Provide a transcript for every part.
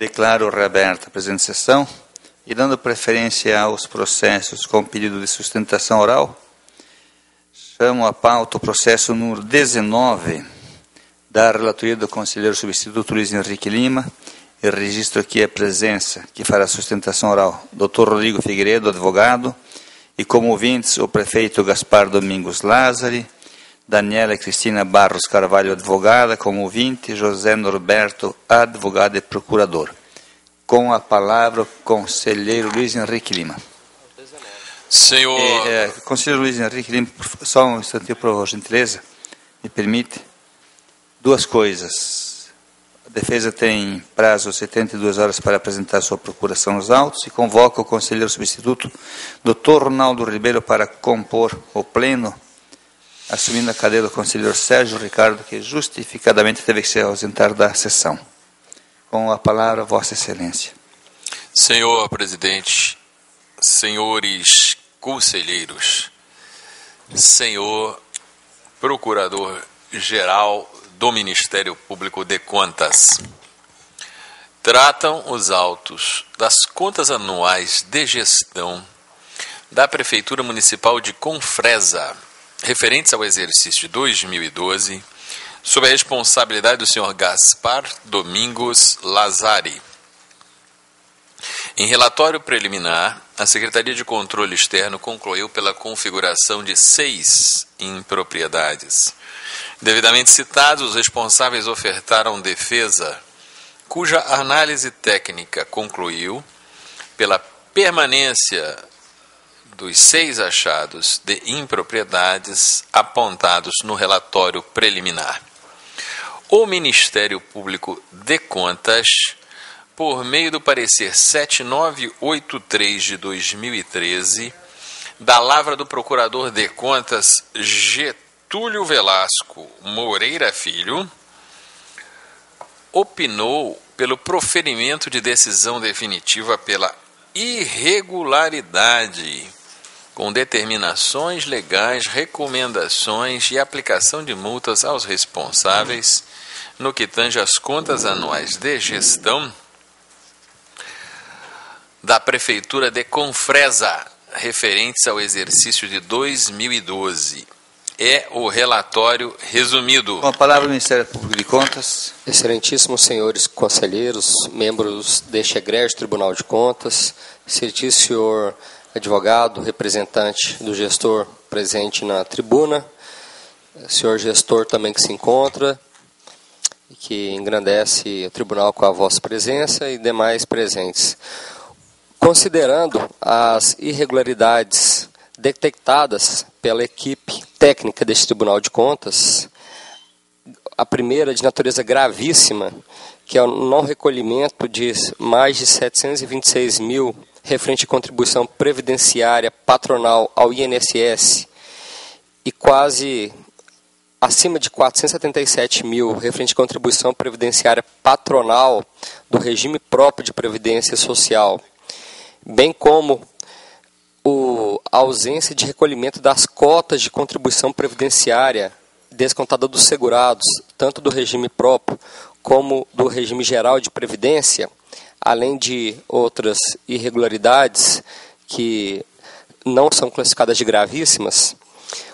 Declaro reaberta a presente sessão e, dando preferência aos processos com pedido de sustentação oral, chamo à pauta o processo número 19 da relatoria do conselheiro substituto Luiz Henrique Lima, e registro aqui a presença, que fará sustentação oral, Dr. Rodrigo Figueiredo, advogado, e como ouvintes o prefeito Gaspar Domingos Lázari, Daniela Cristina Barros Carvalho, advogada, como ouvinte, José Norberto, advogado e procurador. Com a palavra, o conselheiro Luiz Henrique Lima. Senhor... Conselheiro Luiz Henrique Lima, só um instantinho, por gentileza, me permite. Duas coisas. A defesa tem prazo de 72 horas para apresentar sua procuração nos autos e convoca o conselheiro substituto, Dr. Ronaldo Ribeiro, para compor o pleno, assumindo a cadeira do conselheiro Sérgio Ricardo, que justificadamente teve que se ausentar da sessão. Com a palavra, Vossa Excelência. Senhor presidente, senhores conselheiros, senhor procurador-geral do Ministério Público de Contas, tratam os autos das contas anuais de gestão da Prefeitura Municipal de Confresa, referentes ao exercício de 2012, sob a responsabilidade do senhor Gaspar Domingos Lázari. Em relatório preliminar, a Secretaria de Controle Externo concluiu pela configuração de 6 impropriedades. Devidamente citados, os responsáveis ofertaram defesa, cuja análise técnica concluiu pela permanência dos 6 achados de impropriedades apontados no relatório preliminar. O Ministério Público de Contas, por meio do parecer 7983 de 2013, da lavra do Procurador de Contas Getúlio Velasco Moreira Filho, opinou pelo proferimento de decisão definitiva pela irregularidade, com determinações legais, recomendações e aplicação de multas aos responsáveis no que tange às contas anuais de gestão da Prefeitura de Confresa, referentes ao exercício de 2012. É o relatório resumido. Com a palavra, o Ministério Público de Contas. Excelentíssimos senhores conselheiros, membros deste egrégio Tribunal de Contas, excelentíssimo senhor advogado, representante do gestor presente na tribuna, senhor gestor também que se encontra, que engrandece o tribunal com a vossa presença e demais presentes. Considerando as irregularidades detectadas pela equipe técnica deste Tribunal de Contas, a primeira de natureza gravíssima, que é o não recolhimento de mais de 726 mil referente à contribuição previdenciária patronal ao INSS e quase acima de 477 mil referente à contribuição previdenciária patronal do regime próprio de previdência social, bem como a ausência de recolhimento das cotas de contribuição previdenciária descontada dos segurados, tanto do regime próprio como do regime geral de previdência, além de outras irregularidades que não são classificadas de gravíssimas,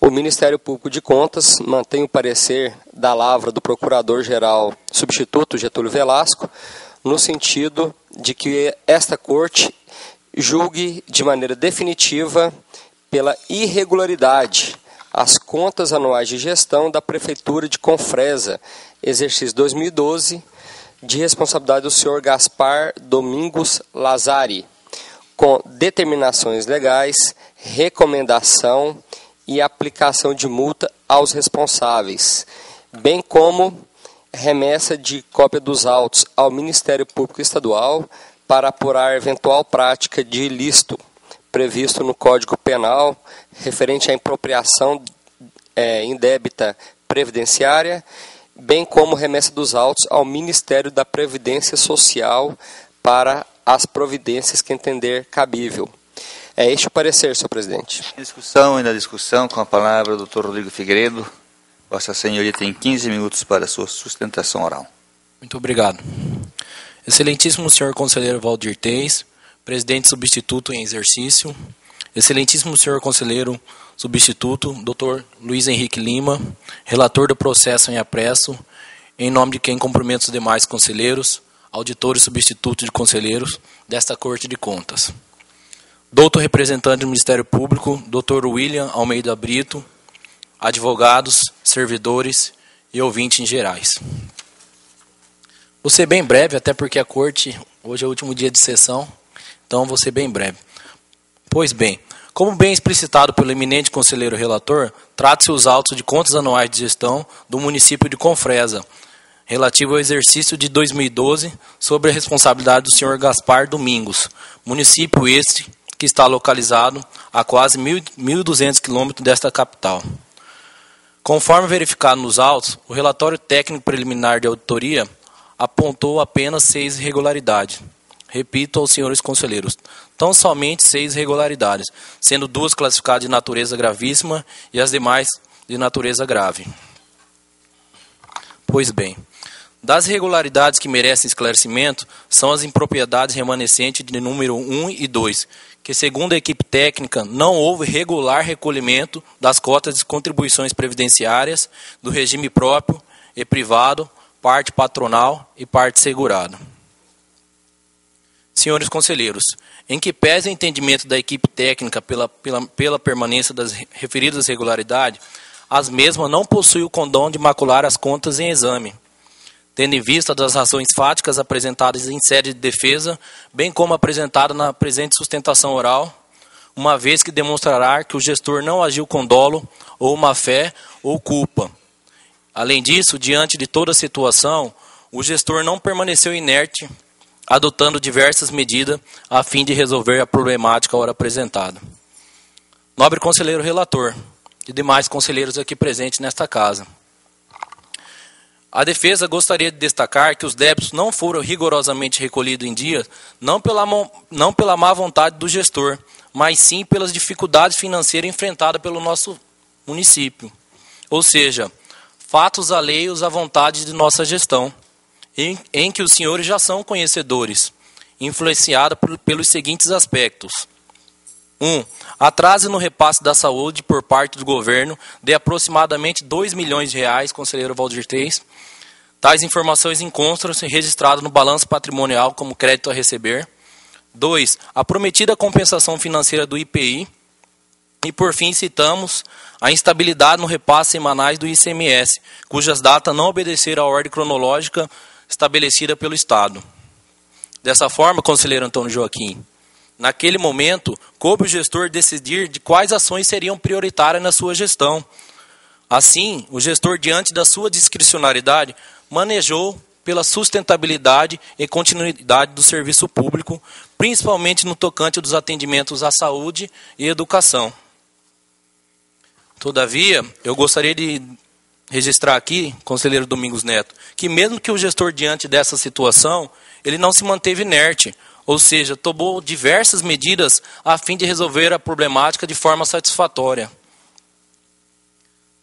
o Ministério Público de Contas mantém o parecer da lavra do Procurador-Geral Substituto Getúlio Velasco, no sentido de que esta Corte julgue de maneira definitiva pela irregularidade as contas anuais de gestão da Prefeitura de Confresa, exercício 2012, de responsabilidade do senhor Gaspar Domingos Lázari, com determinações legais, recomendação e aplicação de multa aos responsáveis, bem como remessa de cópia dos autos ao Ministério Público Estadual para apurar eventual prática de ilícito previsto no Código Penal referente à impropriação indébita previdenciária, bem como remessa dos autos ao Ministério da Previdência Social para as providências que entender cabível. É este o parecer, senhor presidente. Na discussão, com a palavra o Dr. Rodrigo Figueiredo. Vossa Senhoria tem 15 minutos para a sua sustentação oral. Muito obrigado. Excelentíssimo senhor conselheiro Valdir Teis, presidente substituto em exercício. Excelentíssimo senhor conselheiro substituto, Dr. Luiz Henrique Lima, relator do processo em apresso, em nome de quem cumprimento os demais conselheiros, auditores substitutos de conselheiros desta Corte de Contas. Doutor representante do Ministério Público, Dr. William Almeida Brito, advogados, servidores e ouvintes em gerais. Vou ser bem breve, até porque a Corte, hoje é o último dia de sessão, então vou ser bem breve. Pois bem, como bem explicitado pelo eminente conselheiro relator, trata-se os autos de contas anuais de gestão do município de Confresa, relativo ao exercício de 2012, sob a responsabilidade do senhor Gaspar Domingos, município este que está localizado a quase 1.200 quilômetros desta capital. Conforme verificado nos autos, o relatório técnico preliminar de auditoria apontou apenas 6 irregularidades. Repito aos senhores conselheiros, tão somente 6 irregularidades, sendo 2 classificadas de natureza gravíssima e as demais de natureza grave. Pois bem, das irregularidades que merecem esclarecimento são as impropriedades remanescentes de número 1 e 2, que segundo a equipe técnica não houve regular recolhimento das cotas de contribuições previdenciárias do regime próprio e privado, parte patronal e parte segurada. Senhores conselheiros, em que pese o entendimento da equipe técnica pela permanência das referidas irregularidades, as mesmas não possuem o condão de macular as contas em exame, tendo em vista das razões fáticas apresentadas em sede de defesa, bem como apresentada na presente sustentação oral, uma vez que demonstrará que o gestor não agiu com dolo, ou má-fé, ou culpa. Além disso, diante de toda a situação, o gestor não permaneceu inerte, adotando diversas medidas a fim de resolver a problemática ora apresentada. Nobre conselheiro relator e demais conselheiros aqui presentes nesta casa, a defesa gostaria de destacar que os débitos não foram rigorosamente recolhidos em dia, não pela má vontade do gestor, mas sim pelas dificuldades financeiras enfrentadas pelo nosso município. Ou seja, fatos alheios à vontade de nossa gestão, em que os senhores já são conhecedores, influenciada pelos seguintes aspectos. 1. Atraso no repasse da saúde por parte do governo de aproximadamente R$2 milhões, conselheiro Valdir Teis. Tais informações encontram-se registradas no balanço patrimonial como crédito a receber. 2. A prometida compensação financeira do IPI. E, por fim, citamos a instabilidade no repasse semanais do ICMS, cujas datas não obedeceram à ordem cronológica estabelecida pelo Estado. Dessa forma, conselheiro Antônio Joaquim, naquele momento, coube o gestor decidir de quais ações seriam prioritárias na sua gestão. Assim, o gestor, diante da sua discricionariedade, manejou pela sustentabilidade e continuidade do serviço público, principalmente no tocante dos atendimentos à saúde e educação. Todavia, eu gostaria de registrar aqui, conselheiro Domingos Neto, que mesmo que o gestor, diante dessa situação, ele não se manteve inerte, ou seja, tomou diversas medidas a fim de resolver a problemática de forma satisfatória.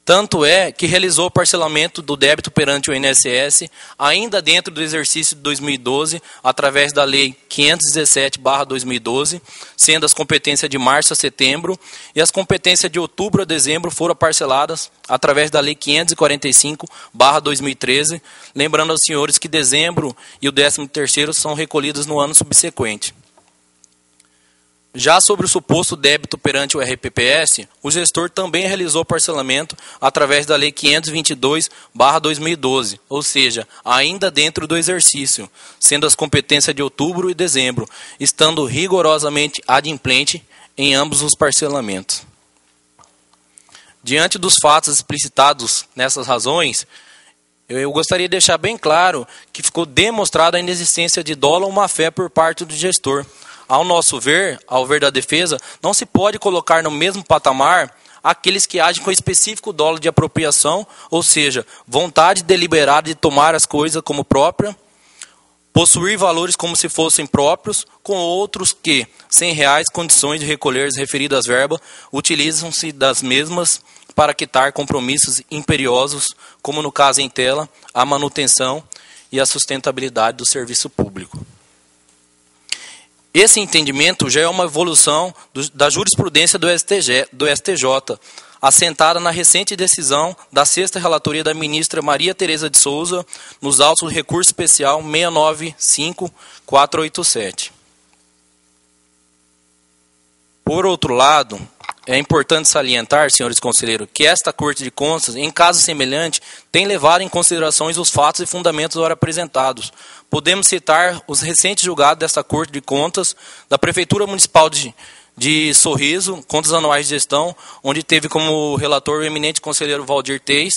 Tanto é que realizou o parcelamento do débito perante o INSS, ainda dentro do exercício de 2012, através da Lei 517/2012, sendo as competências de março a setembro, e as competências de outubro a dezembro foram parceladas através da Lei 545/2013, lembrando aos senhores que dezembro e o 13º são recolhidos no ano subsequente. Já sobre o suposto débito perante o RPPS, o gestor também realizou parcelamento através da Lei 522/2012, ou seja, ainda dentro do exercício, sendo as competências de outubro e dezembro, estando rigorosamente adimplente em ambos os parcelamentos. Diante dos fatos explicitados nessas razões, eu gostaria de deixar bem claro que ficou demonstrada a inexistência de dolo ou má-fé por parte do gestor. Ao nosso ver, ao ver da defesa, não se pode colocar no mesmo patamar aqueles que agem com específico dolo de apropriação, ou seja, vontade deliberada de tomar as coisas como própria, possuir valores como se fossem próprios, com outros que, sem reais condições de recolher as referidas verbas, utilizam-se das mesmas para quitar compromissos imperiosos, como no caso em tela, a manutenção e a sustentabilidade do serviço público. Esse entendimento já é uma evolução da jurisprudência do STJ, assentada na recente decisão da 6ª Relatoria da ministra Maria Tereza de Souza, nos autos do recurso especial 695-487. Por outro lado, é importante salientar, senhores conselheiros, que esta Corte de Contas, em caso semelhante, tem levado em consideração os fatos e fundamentos ora apresentados. Podemos citar os recentes julgados desta Corte de Contas, da Prefeitura Municipal de Sorriso, Contas Anuais de Gestão, onde teve como relator o eminente conselheiro Valdir Teis,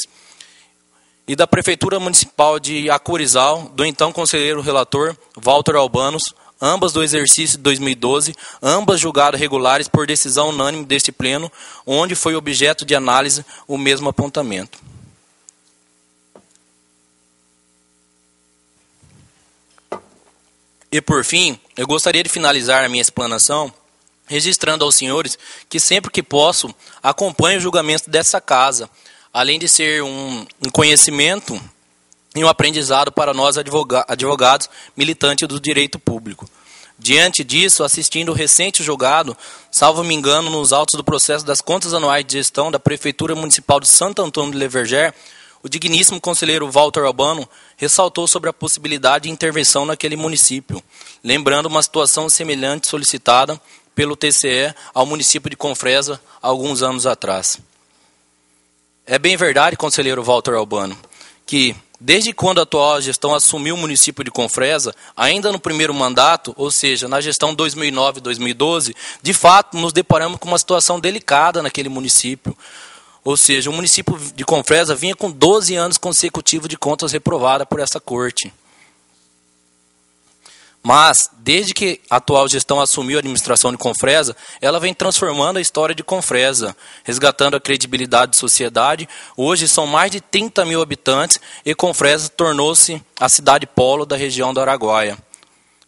e da Prefeitura Municipal de Acurizal, do então conselheiro relator Walter Albanos, ambas do exercício de 2012, ambas julgadas regulares por decisão unânime deste pleno, onde foi objeto de análise o mesmo apontamento. E por fim, eu gostaria de finalizar a minha explanação registrando aos senhores que sempre que posso acompanho o julgamento dessa casa, além de ser um conhecimento e um aprendizado para nós advogados militantes do direito público. Diante disso, assistindo o recente julgado, salvo me engano, nos autos do processo das contas anuais de gestão da Prefeitura Municipal de Santo Antônio de Leverger, o digníssimo conselheiro Walter Albano ressaltou sobre a possibilidade de intervenção naquele município, lembrando uma situação semelhante solicitada pelo TCE ao município de Confresa alguns anos atrás. É bem verdade, conselheiro Walter Albano, que desde quando a atual gestão assumiu o município de Confresa, ainda no primeiro mandato, ou seja, na gestão 2009-2012, de fato nos deparamos com uma situação delicada naquele município. Ou seja, o município de Confresa vinha com 12 anos consecutivos de contas reprovadas por essa corte. Mas, desde que a atual gestão assumiu a administração de Confresa, ela vem transformando a história de Confresa, resgatando a credibilidade de sociedade. Hoje são mais de 30 mil habitantes e Confresa tornou-se a cidade polo da região do Araguaia.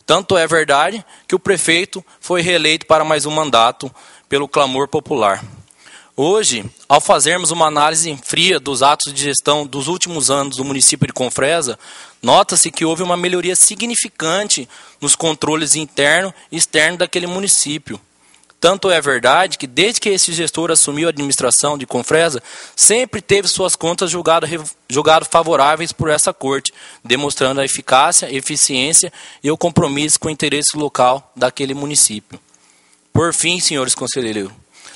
Tanto é verdade que o prefeito foi reeleito para mais um mandato pelo clamor popular. Hoje, ao fazermos uma análise fria dos atos de gestão dos últimos anos do município de Confresa, nota-se que houve uma melhoria significante nos controles interno e externo daquele município. Tanto é verdade que, desde que esse gestor assumiu a administração de Confresa, sempre teve suas contas julgadas favoráveis por essa corte, demonstrando a eficácia, eficiência e o compromisso com o interesse local daquele município. Por fim, senhores conselheiros,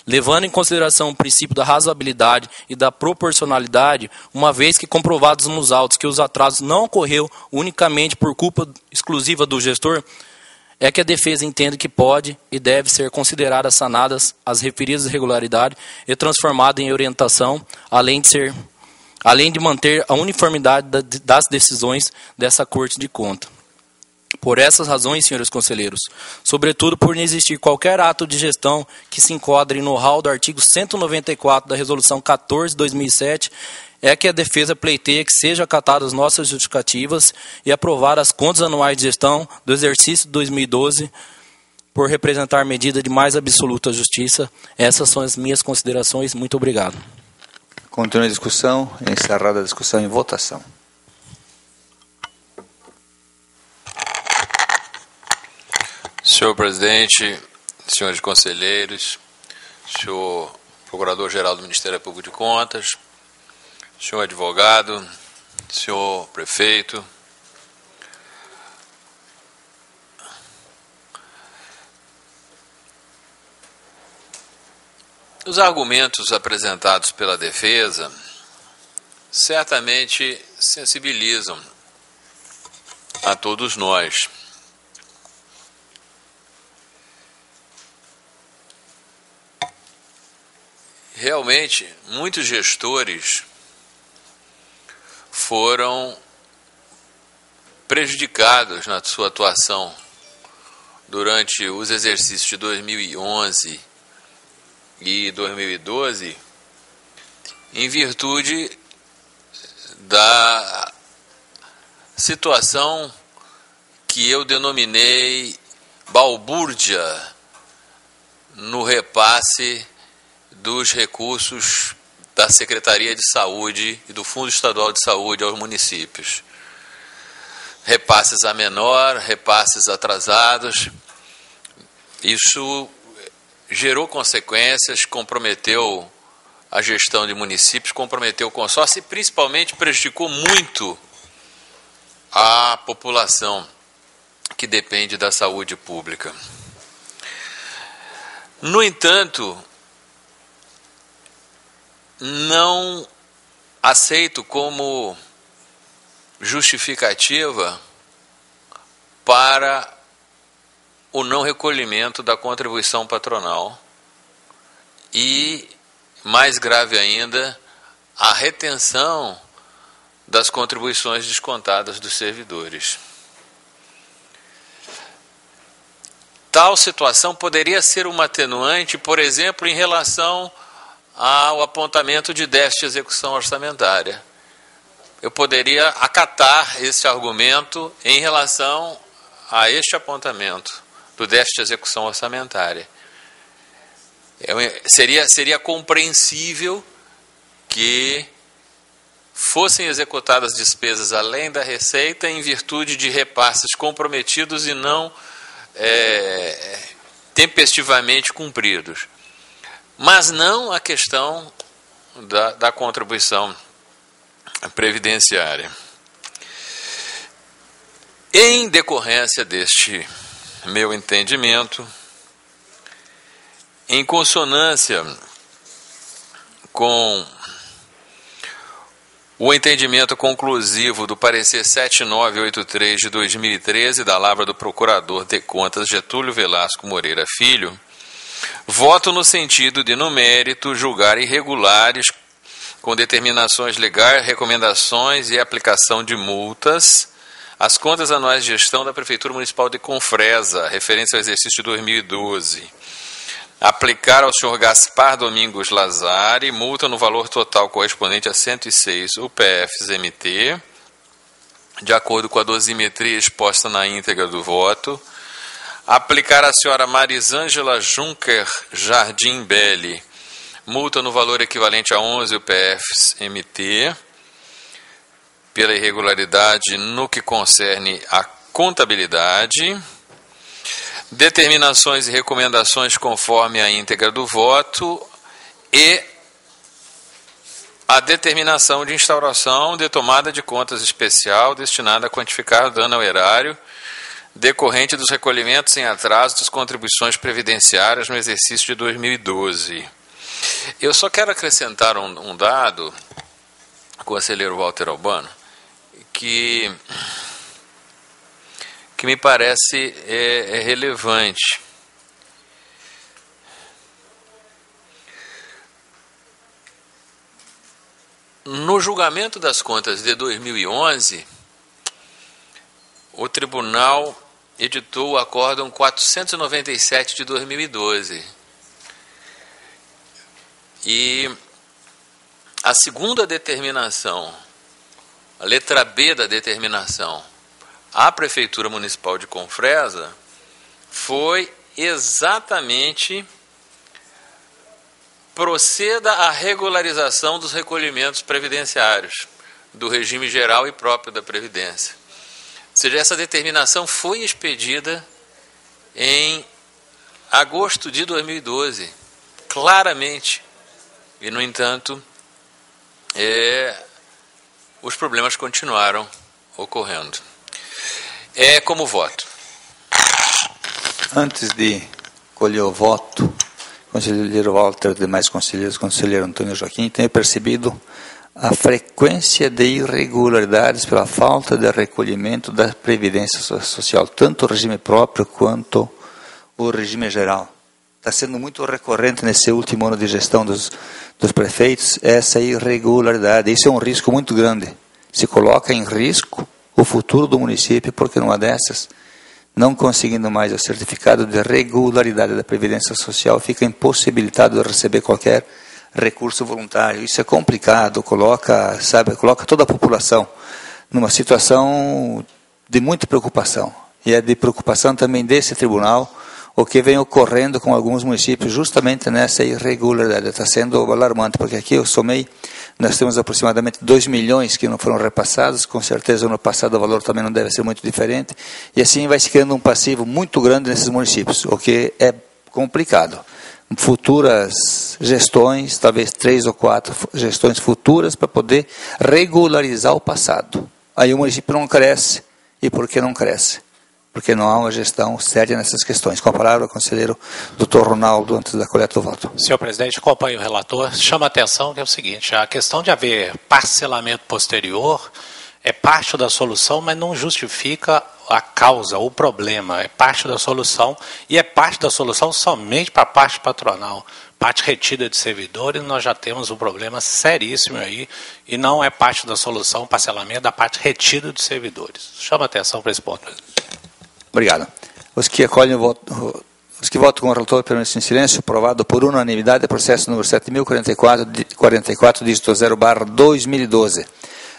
levando em consideração o princípio da razoabilidade e da proporcionalidade, uma vez que comprovados nos autos que os atrasos não ocorreu unicamente por culpa exclusiva do gestor, é que a defesa entende que pode e deve ser consideradas sanadas as referidas irregularidades e transformada em orientação, além de manter a uniformidade das decisões dessa Corte de Contas. Por essas razões, senhores conselheiros, sobretudo por não existir qualquer ato de gestão que se enquadre no rol do artigo 194 da Resolução 14/2007, é que a defesa pleiteia que sejam acatadas nossas justificativas e aprovar as contas anuais de gestão do exercício de 2012 por representar medida de mais absoluta justiça. Essas são as minhas considerações. Muito obrigado. Continua a discussão. Encerrada a discussão em votação. Senhor presidente, senhores conselheiros, senhor procurador-geral do Ministério Público de Contas, senhor advogado, senhor prefeito, os argumentos apresentados pela defesa certamente sensibilizam a todos nós. Realmente, muitos gestores foram prejudicados na sua atuação durante os exercícios de 2011 e 2012, em virtude da situação que eu denominei balbúrdia no repasse dos recursos da Secretaria de Saúde e do Fundo Estadual de Saúde aos municípios. Repasses a menor, repasses atrasados, Isso gerou consequências, comprometeu a gestão de municípios, comprometeu o consórcio e principalmente prejudicou muito a população que depende da saúde pública. No entanto, não aceito como justificativa para o não recolhimento da contribuição patronal e, mais grave ainda, a retenção das contribuições descontadas dos servidores. Tal situação poderia ser uma atenuante, por exemplo, em relação ao apontamento de déficit de execução orçamentária. Eu poderia acatar esse argumento em relação a este apontamento do déficit de execução orçamentária. Seria compreensível que fossem executadas despesas além da receita em virtude de repasses comprometidos e não tempestivamente cumpridos. Mas não a questão da contribuição previdenciária. Em decorrência deste meu entendimento, em consonância com o entendimento conclusivo do parecer 7983 de 2013 da Lavra do Procurador de Contas Getúlio Velasco Moreira Filho, voto no sentido de, no mérito, julgar irregulares com determinações legais, recomendações e aplicação de multas as contas anuais de gestão da Prefeitura Municipal de Confresa, referência ao exercício de 2012. Aplicar ao senhor Gaspar Domingos Lazari multa no valor total correspondente a 106 UPFs-MT, de acordo com a dosimetria exposta na íntegra do voto. Aplicar à senhora Marisângela Juncker Jardim Belli multa no valor equivalente a 11 UPFs-MT, pela irregularidade no que concerne a contabilidade. Determinações e recomendações conforme a íntegra do voto e a determinação de instauração de tomada de contas especial destinada a quantificar o dano ao erário decorrente dos recolhimentos em atraso das contribuições previdenciárias no exercício de 2012. Eu só quero acrescentar um dado, conselheiro Walter Albano, que me parece relevante. No julgamento das contas de 2011, o Tribunal editou o Acórdão 497 de 2012. E a segunda determinação, a letra B da determinação, a Prefeitura Municipal de Confresa, foi exatamente: proceda à regularização dos recolhimentos previdenciários do regime geral e próprio da Previdência. Ou seja, essa determinação foi expedida em agosto de 2012, claramente. E, no entanto, os problemas continuaram ocorrendo. Como voto. Antes de colher o voto, conselheiro Walter, demais conselheiros, conselheiro Antônio Joaquim, tenho percebido a frequência de irregularidades pela falta de recolhimento da Previdência Social, tanto o regime próprio quanto o regime geral. Está sendo muito recorrente nesse último ano de gestão dos prefeitos essa irregularidade. Isso é um risco muito grande. Se coloca em risco o futuro do município, porque numa dessas, não conseguindo mais o certificado de regularidade da Previdência Social, fica impossibilitado de receber qualquer recurso voluntário. Isso é complicado, coloca toda a população numa situação de muita preocupação. E é de preocupação também desse tribunal o que vem ocorrendo com alguns municípios justamente nessa irregularidade. Está sendo alarmante, porque aqui eu somei, nós temos aproximadamente 2 milhões que não foram repassados, com certeza no passado o valor também não deve ser muito diferente, e assim vai se criando um passivo muito grande nesses municípios, o que é complicado. Futuras gestões, talvez 3 ou 4 gestões futuras para poder regularizar o passado. Aí o município não cresce. E por que não cresce? Porque não há uma gestão séria nessas questões. Com a palavra, o conselheiro Dr. Ronaldo, antes da coleta do voto. Senhor presidente, acompanho o relator. Chama a atenção que é o seguinte, a questão de haver parcelamento posterior é parte da solução, mas não justifica a causa, o problema. É parte da solução, e é parte da solução somente para a parte patronal. Parte retida de servidores, nós já temos um problema seríssimo aí, e não é parte da solução o parcelamento da parte retida de servidores. Chama a atenção para esse ponto. Obrigado. Os que acolhem o voto, os que votam com o relator permanecem em silêncio. Aprovado por unanimidade, processo número 7.044, dígito 0/2012.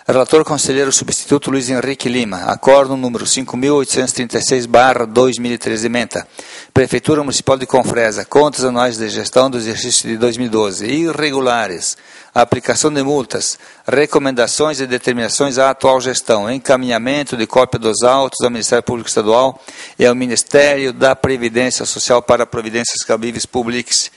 Relator conselheiro substituto Luiz Henrique Lima. Acórdão número 5.836/2013. Ementa. Prefeitura Municipal de Confresa. Contas anuais de gestão do exercício de 2012. Irregulares. Aplicação de multas. Recomendações e determinações à atual gestão. Encaminhamento de cópia dos autos ao Ministério Público Estadual e ao Ministério da Previdência Social para providências cabíveis publiques.